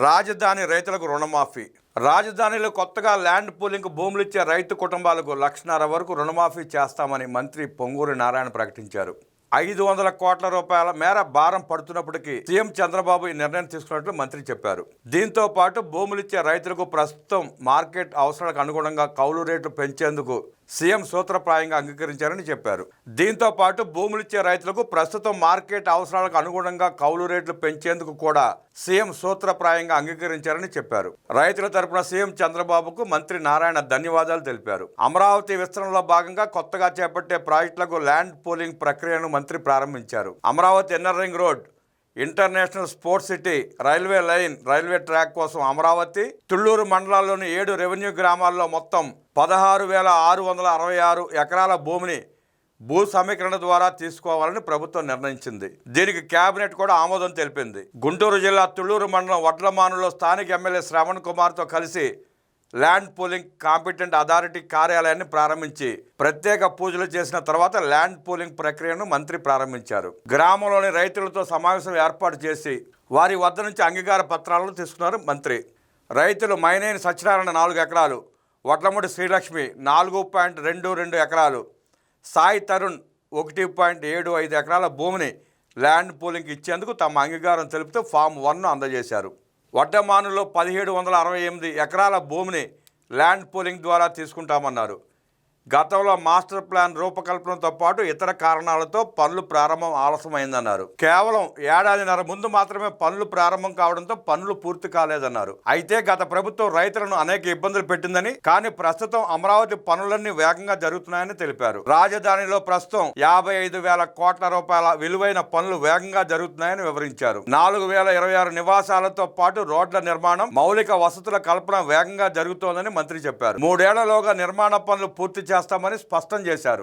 రాజధాని రైతులకు రుణమాఫీ. రాజధానిలో కొత్తగా ల్యాండ్ పూలింగ్ భూములు ఇచ్చే రైతు కుటుంబాలకు 1,50,000 వరకు రుణమాఫీ చేస్తామని మంత్రి పొంగూరు నారాయణ ప్రకటించారు. 500 కోట్ల రూపాయల మేర భారం పడుతున్నప్పటికీ సీఎం చంద్రబాబు ఈ నిర్ణయం తీసుకున్నట్లు మంత్రి చెప్పారు. దీంతో పాటు భూములిచ్చే రైతులకు ప్రస్తుతం మార్కెట్ అవసరాలకు అనుగుణంగా కౌలు రేట్లు పెంచేందుకు సీఎం సూత్రప్రాయంగా అంగీకరించారని చెప్పారు. దీంతో పాటు భూములిచ్చే రైతులకు ప్రస్తుతం మార్కెట్ అవసరాలకు అనుగుణంగా కౌలు రేట్లు పెంచేందుకు కూడా సీఎం సూత్రప్రాయంగా అంగీకరించారని చెప్పారు. రైతుల తరపున సీఎం చంద్రబాబుకు మంత్రి నారాయణ ధన్యవాదాలు తెలిపారు. అమరావతి విస్తరణలో భాగంగా కొత్తగా చేపట్టే ప్రాజెక్టులకు ల్యాండ్ పూలింగ్ ప్రక్రియను మంత్రి ప్రారంభించారు. Amaravati inner ring road, international sports city, railway line, railway track కోసం అమరావతి, తుళ్లూరు మండలాల్లోని 7 రెవెన్యూ గ్రామాల్లో మొత్తం 16,666 ఎకరాల భూమిని భూ సమీకరణ ద్వారా తీసుకోవాలని ప్రభుత్వం నిర్ణయించింది. దీనికి కేబినెట్ కూడా ఆమోదం తెలిపింది. గుంటూరు జిల్లా తుళ్లూరు మండలం వడ్లమానులో స్థానిక ఎమ్మెల్యే శ్రవణ్ కుమార్తో కలిసి ల్యాండ్ పూలింగ్ కాంపిటెంట్ అథారిటీ కార్యాలయాన్ని ప్రారంభించి ప్రత్యేక పూజలు చేసిన తర్వాత ల్యాండ్ పూలింగ్ ప్రక్రియను మంత్రి ప్రారంభించారు. గ్రామంలోని రైతులతో సమావేశం ఏర్పాటు చేసి వారి వద్ద నుంచి అంగీకార పత్రాలను తీసుకున్నారు మంత్రి. రైతులు మైనేని సత్యనారాయణ 4 ఎకరాలు, వడ్లమూడి శ్రీలక్ష్మి 4.22 ఎకరాలు, సాయి తరుణ్ 1.75 ఎకరాల భూమిని ల్యాండ్ పూలింగ్ ఇచ్చేందుకు తమ అంగీకారం తెలుపుతూ ఫామ్ 1ను అందజేశారు. వడ్డమానులో 1,768 ఎకరాల భూమిని ల్యాండ్ పూలింగ్ ద్వారా తీసుకుంటామన్నారు. గతంలో మాస్టర్ ప్లాన్ రూపకల్పనతో పాటు ఇతర కారణాలతో పనులు ప్రారంభం ఆలస్యమైందన్నారు. కేవలం ఏడాదిన్నర ముందు మాత్రమే పనులు ప్రారంభం కావడంతో పనులు పూర్తి కాలేదన్నారు. అయితే గత ప్రభుత్వం రైతులను అనేక ఇబ్బందులు పెట్టిందని, కానీ ప్రస్తుతం అమరావతి పనులన్నీ వేగంగా జరుగుతున్నాయని తెలిపారు. రాజధానిలో ప్రస్తుతం 55,000 కోట్ల రూపాయల విలువైన పనులు వేగంగా జరుగుతున్నాయని వివరించారు. 4,026 నివాసాలతో పాటు రోడ్ల నిర్మాణం, మౌలిక వసతుల కల్పన వేగంగా జరుగుతోందని మంత్రి చెప్పారు. 3 ఏళ్లలోగా నిర్మాణ పనులు పూర్తి చేస్తామని స్పష్టం చేశారు.